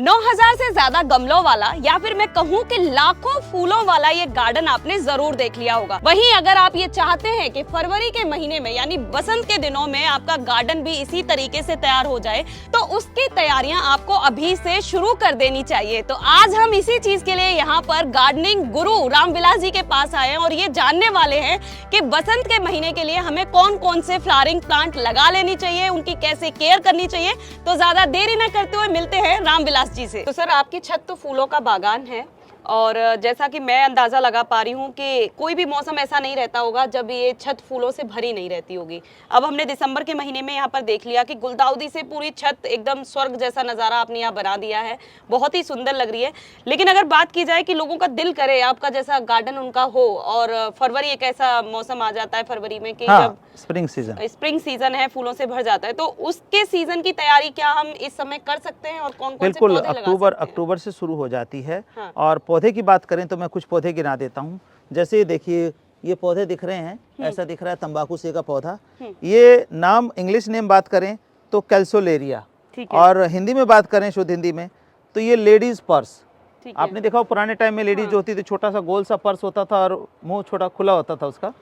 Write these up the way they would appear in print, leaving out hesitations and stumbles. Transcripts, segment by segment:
9,000 से ज्यादा गमलों वाला या फिर मैं कहूँ कि लाखों फूलों वाला ये गार्डन आपने जरूर देख लिया होगा। वहीं अगर आप ये चाहते हैं कि फरवरी के महीने में यानी बसंत के दिनों में आपका गार्डन भी इसी तरीके से तैयार हो जाए तो उसकी तैयारियां आपको अभी से शुरू कर देनी चाहिए। तो आज हम इसी चीज के लिए यहाँ पर गार्डनिंग गुरु रामविलास जी के पास आए हैं और ये जानने वाले हैं कि बसंत के महीने के लिए हमें कौन कौन से फ्लावरिंग प्लांट लगा लेनी चाहिए, उनकी कैसे केयर करनी चाहिए। तो ज्यादा देरी न करते हुए मिलते हैं रामविलास जी से। तो सर, आपकी छत तो फूलों का बागान है और जैसा कि मैं अंदाजा लगा पा रही हूँ कि कोई भी मौसम ऐसा नहीं रहता होगा जब ये छत फूलों से भरी नहीं रहती होगी। अब हमने दिसंबर के महीने में यहाँ पर देख लिया कि गुलदाउदी से पूरी छत एकदम स्वर्ग जैसा नज़ारा आपने यहाँ बना दिया है, बहुत ही सुंदर लग रही है। लेकिन अगर बात की जाए कि लोगों का दिल करे आपका जैसा गार्डन उनका हो, और फरवरी एक ऐसा मौसम आ जाता है फरवरी में कि जब स्प्रिंग सीजन है, फूलों से भर जाता है, तो उसके सीजन की तैयारी क्या हम इस समय कर सकते हैं और कौन कौन से पौधे लगा सकते हैं? अक्टूबर से शुरू हो जाती है। और पौधे की बात करें तो मैं कुछ पौधे गिना देता हूँ। जैसे देखिए, ये पौधे दिख रहे हैं, ऐसा दिख रहा है तंबाकू से का पौधा। ये नाम इंग्लिश नेम बात करें तो कैल्सोलेरिया, और हिंदी में बात करें शुद्ध हिंदी में तो ये लेडीज पर्स। आपने देखा पुराने टाइम में लेडीज जो होती थी, छोटा सा गोल सा पर्स होता था और मुंह छोटा खुला होता था उसका।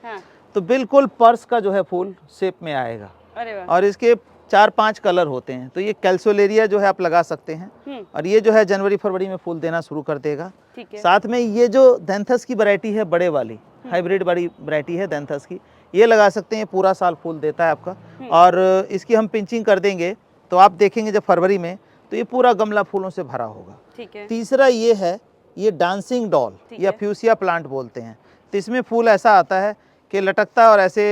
तो बिल्कुल पर्स का जो है फूल शेप में आएगा। और इसके 4-5 कलर होते हैं। तो ये कैल्सोलेरिया जो है आप लगा सकते हैं, और ये जो है जनवरी फरवरी में फूल देना शुरू कर देगा। साथ में ये जो दैंथस की वैरायटी है, बड़े वाली हाइब्रिड बड़ी वैरायटी है दैंथस की, ये लगा सकते हैं, पूरा साल फूल देता है आपका। और इसकी हम पिंचिंग कर देंगे तो आप देखेंगे जब फरवरी में तो ये पूरा गमला फूलों से भरा होगा। तीसरा ये है, ये डांसिंग डॉल या फ्यूसिया प्लांट बोलते हैं। तो इसमें फूल ऐसा आता है कि लटकता है और ऐसे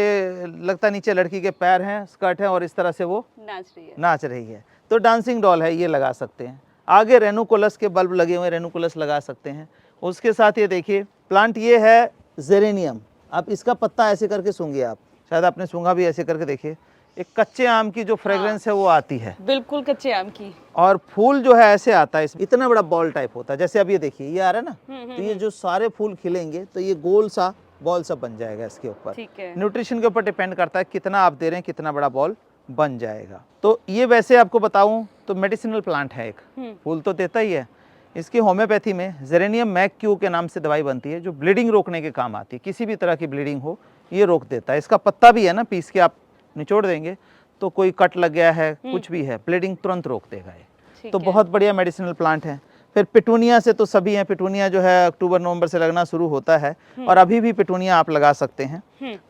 लगता नीचे लड़की के पैर हैं, स्कर्ट है, और इस तरह से वो नाच रही है। तो डांसिंग डॉल है, ये लगा सकते हैं। आगे रेनुकुलस के बल्ब लगे हुए, रेनुकुलस लगा सकते हैं। उसके साथ ये देखिए प्लांट, ये है जेरेनियम। आप इसका पत्ता ऐसे करके सूंघिए, आप शायद आपने सूंघा भी, ऐसे करके देखिए, एक कच्चे आम की जो फ्रेग्रेंस है वो आती है, बिल्कुल कच्चे आम की। और फूल जो है ऐसे आता है, इतना बड़ा बॉल टाइप होता है। जैसे अब ये देखिए, ये आ रहा है ना, तो ये जो सारे फूल खिलेंगे तो ये गोल सा बॉल सब बन जाएगा इसके ऊपर। न्यूट्रिशन के ऊपर डिपेंड करता है कितना आप दे रहे हैं, कितना बड़ा बॉल बन जाएगा। तो ये वैसे आपको बताऊं तो मेडिसिनल प्लांट है, एक फूल तो देता ही है। इसकी होम्योपैथी में जेरेनियम मैक्यू के नाम से दवाई बनती है, जो ब्लीडिंग रोकने के काम आती है। किसी भी तरह की ब्लीडिंग हो ये रोक देता है। इसका पत्ता भी है ना, पीस के आप निचोड़ देंगे तो कोई कट लग गया है, कुछ भी है, ब्लीडिंग तुरंत रोक देगा ये। तो बहुत बढ़िया मेडिसिनल प्लांट है। फिर पिटूनिया से तो सभी हैं। पिटूनिया जो है अक्टूबर नवंबर से लगना शुरू होता है, और अभी भी पिटूनिया आप लगा सकते हैं।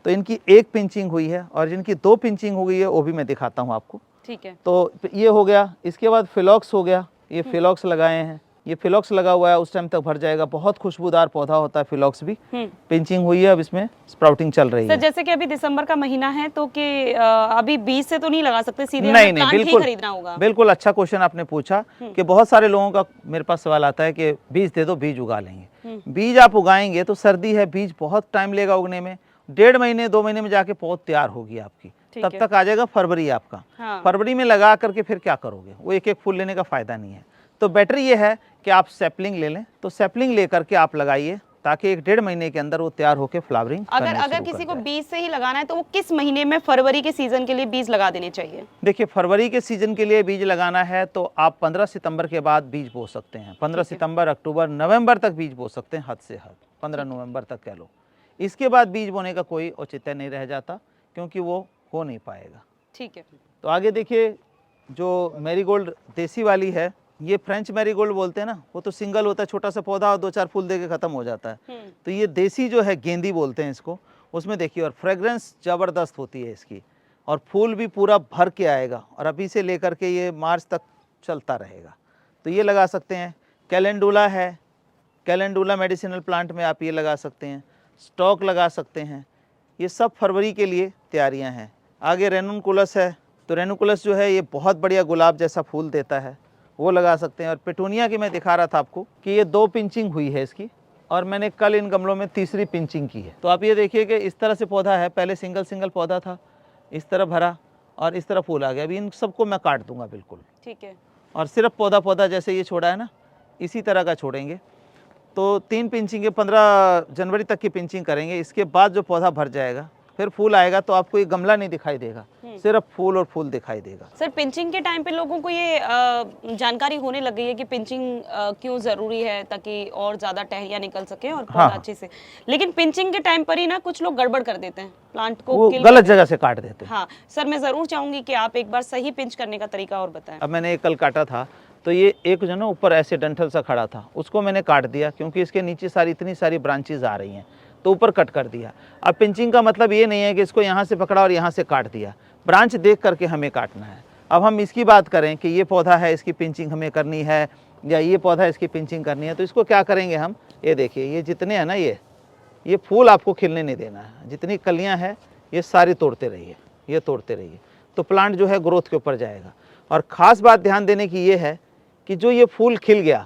तो इनकी एक पिंचिंग हुई है, और जिनकी 2 पिंचिंग हो गई है वो भी मैं दिखाता हूँ आपको। ठीक है, तो ये हो गया। इसके बाद फिलॉक्स हो गया, ये फिलॉक्स लगाए हैं, ये फिलॉक्स लगा हुआ है, उस टाइम तक भर जाएगा। बहुत खुशबूदार पौधा होता है फिलॉक्स भी। पिंचिंग हुई है, अब इसमें स्प्राउटिंग चल रही है। जैसे कि अभी दिसंबर का महीना है तो कि अभी बीज से तो नहीं लगा सकते, सीधे नहीं, बिल्कुल खरीदना होगा। बिल्कुल अच्छा क्वेश्चन आपने पूछा कि बहुत सारे लोगों का मेरे पास सवाल आता है कि बीज दे दो, बीज उगा लेंगे। बीज आप उगाएंगे तो सर्दी है, बीज बहुत टाइम लेगा उगने में। 1.5 महीने 2 महीने में जाके पौध तैयार होगी आपकी, तब तक आ जाएगा फरवरी आपका। फरवरी में लगा करके फिर क्या करोगे, वो एक एक फूल लेने का फायदा नहीं है। तो बेटर ये है कि आप सैपलिंग ले लें। तो सैपलिंग लेकर के आप लगाइए, ताकि 1.5 महीने के अंदर वो तैयार होकर फ्लावरिंग। अगर किसी को बीज से ही लगाना है तो वो किस महीने में फरवरी के सीजन के लिए बीज लगा देने चाहिए? देखिए, फरवरी के सीजन के लिए बीज लगाना है तो आप 15 सितंबर के बाद बीज बो सकते हैं। 15 सितंबर, अक्टूबर, नवंबर तक बीज बो सकते हैं, हद से हद 15 नवंबर तक कह लो। इसके बाद बीज बोने का कोई औचित्य नहीं रह जाता, क्योंकि वो हो नहीं पाएगा। ठीक है, तो आगे देखिए, जो मैरीगोल्ड देसी वाली है, ये फ्रेंच मैरीगोल्ड बोलते हैं ना, वो तो सिंगल होता है, छोटा सा पौधा और 2-4 फूल देके खत्म हो जाता है। तो ये देसी जो है, गेंदी बोलते हैं इसको, उसमें देखिए, और फ्रेग्रेंस जबरदस्त होती है इसकी, और फूल भी पूरा भर के आएगा, और अभी से लेकर के ये मार्च तक चलता रहेगा। तो ये लगा सकते हैं। कैलेंडुला है, कैलेंडुला मेडिसिनल प्लांट में आप ये लगा सकते हैं। स्टॉक लगा सकते हैं। ये सब फरवरी के लिए तैयारियाँ हैं। आगे रेनुकुलस है, तो रेनुकुलस जो है ये बहुत बढ़िया गुलाब जैसा फूल देता है, वो लगा सकते हैं। और पिटूनिया की मैं दिखा रहा था आपको कि ये 2 पिंचिंग हुई है इसकी, और मैंने कल इन गमलों में 3री पिंचिंग की है। तो आप ये देखिए कि इस तरह से पौधा है, पहले सिंगल पौधा था, इस तरह भरा और इस तरह फूल आ गया। अभी इन सबको मैं काट दूंगा बिल्कुल, ठीक है, और सिर्फ पौधा जैसे ये छोड़ा है ना, इसी तरह का छोड़ेंगे। तो 3 पिंचिंग 15 जनवरी तक की पिंचिंग करेंगे। इसके बाद जो पौधा भर जाएगा, फिर फूल आएगा, तो आपको ये गमला नहीं दिखाई देगा, सिर्फ फूल और फूल दिखाई देगा। सर पिंचिंग के टाइम पे लोगों को ये जानकारी होने लग गई है कि पिंचिंग क्यों जरूरी है, ताकि और ज्यादा टहनियाँ निकल सके और पौधा अच्छे से, लेकिन पिंचिंग के टाइम पर ही ना कुछ लोग गड़बड़ कर देते हैं, प्लांट को वो गलत जगह से काट देते हैं। हाँ सर, मैं जरूर चाहूंगी कि आप एक बार सही पिंच करने का तरीका और बताएं। अब मैंने एक कल काटा था, तो ये एक जो ना ऊपर ऐसे डंठल सा खड़ा था, उसको मैंने काट दिया क्योंकि इसके नीचे इतनी सारी ब्रांचेज आ रही हैं, तो ऊपर कट कर दिया। अब पिंचिंग का मतलब ये नहीं है कि इसको यहाँ से पकड़ा और यहाँ से काट दिया, ब्रांच देख करके हमें काटना है। अब हम इसकी बात करें कि ये पौधा है, इसकी पिंचिंग हमें करनी है, या ये पौधा इसकी पिंचिंग करनी है, तो इसको क्या करेंगे हम, ये देखिए ये जितने हैं ना, ये फूल आपको खिलने नहीं देना है, जितनी कलियाँ हैं ये सारी तोड़ते रहिए, ये तोड़ते रहिए, तो प्लांट जो है ग्रोथ के ऊपर जाएगा। और ख़ास बात ध्यान देने की ये है कि जो ये फूल खिल गया,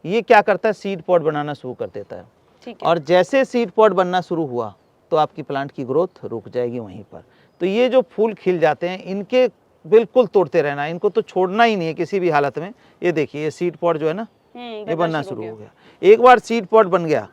ये क्या करता है, सीड पॉड बनाना शुरू कर देता है। और जैसे सीड पॉड बनना शुरू हुआ तो आपकी प्लांट की ग्रोथ रुक जाएगी वहीं पर। तो ये जो फूल खिल जाते हैं, इनके बिल्कुल तोड़ते रहना, इनको तो छोड़ना ही नहीं है किसी भी हालत में। ये देखिए ये सीड पॉड जो है ना, ये बनना शुरू हो गया। एक बार सीड पॉड बन गया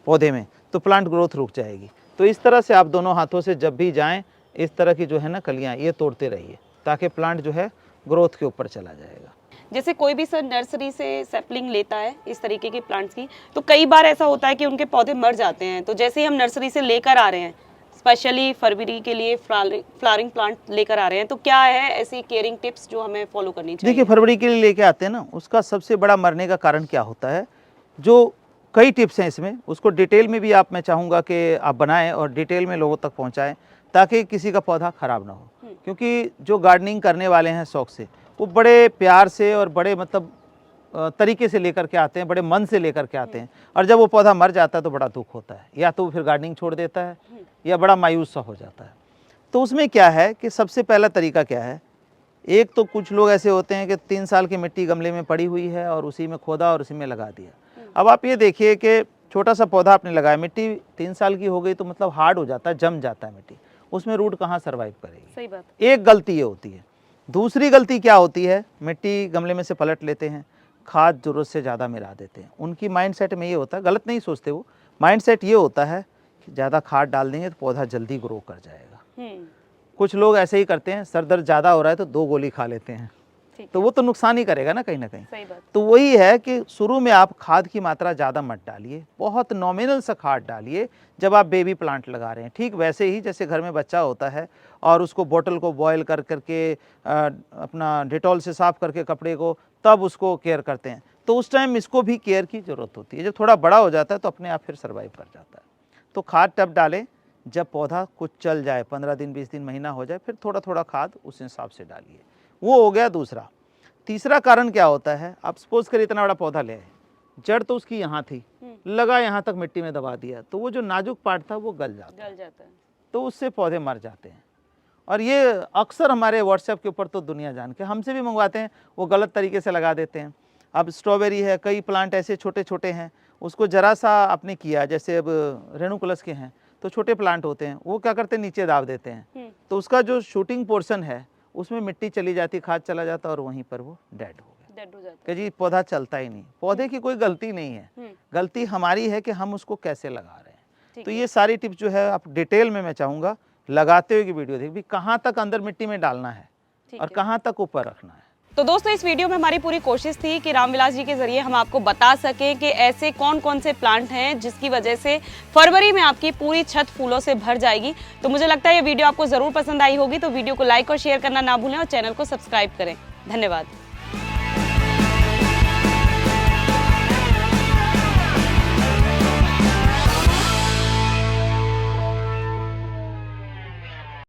पौधे में तो प्लांट ग्रोथ रुक जाएगी। तो इस तरह से आप दोनों हाथों से जब भी जाएं, इस तरह की जो है ना कलियाँ, ये तोड़ते रहिए, ताकि प्लांट जो है ग्रोथ के ऊपर चला जाएगा। जैसे कोई भी सर नर्सरी से सैपलिंग लेता है इस तरीके के प्लांट्स की, तो कई बार ऐसा होता है कि उनके पौधे मर जाते हैं। तो जैसे ही हम नर्सरी से लेकर आ रहे हैं, स्पेशली फरवरी के लिए फ्लावरिंग प्लांट लेकर आ रहे हैं, तो क्या है ऐसी केयरिंग टिप्स जो हमें फॉलो करनी चाहिए? देखिए फरवरी के लिए लेके आते हैं ना, उसका सबसे बड़ा मरने का कारण क्या होता है, जो कई टिप्स हैं इसमें, उसको डिटेल में भी मैं चाहूँगा कि आप बनाएं और डिटेल में लोगों तक पहुँचाएं, ताकि किसी का पौधा ख़राब ना हो। क्योंकि जो गार्डनिंग करने वाले हैं शौक से, वो बड़े प्यार से और बड़े मतलब तरीके से लेकर के आते हैं, बड़े मन से लेकर के आते हैं, और जब वो पौधा मर जाता है तो बड़ा दुख होता है, या तो फिर गार्डनिंग छोड़ देता है या बड़ा मायूस सा हो जाता है। तो उसमें क्या है कि सबसे पहला तरीका क्या है, एक तो कुछ लोग ऐसे होते हैं कि 3 साल की मिट्टी गमले में पड़ी हुई है और उसी में खोदा और उसी में लगा दिया। अब आप ये देखिए कि छोटा सा पौधा आपने लगाया, मिट्टी 3 साल की हो गई तो मतलब हार्ड हो जाता है, जम जाता है मिट्टी, उसमें रूट कहाँ सर्वाइव करेगी। सही बात। एक गलती ये होती है। दूसरी गलती क्या होती है, मिट्टी गमले में से पलट लेते हैं, खाद जरूरत से ज़्यादा मिला देते हैं। उनकी माइंडसेट में ये होता है, गलत नहीं सोचते वो, माइंडसेट ये होता है कि ज़्यादा खाद डाल देंगे तो पौधा जल्दी ग्रो कर जाएगा। कुछ लोग ऐसे ही करते हैं, सर दर्द ज़्यादा हो रहा है तो 2 गोली खा लेते हैं, तो वो तो नुकसान ही करेगा ना कहीं। सही बात। तो वही है कि शुरू में आप खाद की मात्रा ज़्यादा मत डालिए, बहुत नॉमिनल सा खाद डालिए जब आप बेबी प्लांट लगा रहे हैं। ठीक वैसे ही जैसे घर में बच्चा होता है और उसको बोतल को बॉयल कर करके अपना डेटॉल से साफ़ करके कपड़े को, तब उसको केयर करते हैं, तो उस टाइम इसको भी केयर की ज़रूरत होती है। जब थोड़ा बड़ा हो जाता है तो अपने आप फिर सर्वाइव कर जाता है। तो खाद तब डालें जब पौधा कुछ चल जाए, 15 दिन 20 दिन महीना हो जाए, फिर थोड़ा थोड़ा खाद उस हिसाब से डालिए। वो हो गया दूसरा। तीसरा कारण क्या होता है, आप सपोज करिए इतना बड़ा पौधा ले आए, जड़ तो उसकी यहाँ थी, लगा यहाँ तक मिट्टी में दबा दिया, तो वो जो नाजुक पार्ट था वो गल जाता है, तो उससे पौधे मर जाते हैं। और ये अक्सर हमारे व्हाट्सएप के ऊपर तो दुनिया जान के हमसे भी मंगवाते हैं, वो गलत तरीके से लगा देते हैं। अब स्ट्रॉबेरी है, कई प्लांट ऐसे छोटे छोटे हैं, उसको ज़रा सा आपने किया, जैसे अब रेणुकुलस के हैं तो छोटे प्लांट होते हैं, वो क्या करते हैं नीचे दाब देते हैं, तो उसका जो शूटिंग पोर्शन है उसमें मिट्टी चली जाती, खाद चला जाता और वहीं पर वो डेड हो जाता कि जी पौधा चलता ही नहीं। पौधे की कोई गलती नहीं है, गलती हमारी है कि हम उसको कैसे लगा रहे हैं। तो ये सारी टिप्स जो है आप डिटेल में मैं चाहूँगा लगाते हुए की वीडियो देख भी, कहाँ तक अंदर मिट्टी में डालना है और कहाँ तक ऊपर रखना है। तो दोस्तों इस वीडियो में हमारी पूरी कोशिश थी कि रामविलास जी के जरिए हम आपको बता सकें कि ऐसे कौन कौन से प्लांट हैं जिसकी वजह से फरवरी में आपकी पूरी छत फूलों से भर जाएगी। तो मुझे लगता है ये वीडियो आपको जरूर पसंद आई होगी, तो वीडियो को लाइक और शेयर करना ना भूलें और चैनल को सब्सक्राइब करें। धन्यवाद।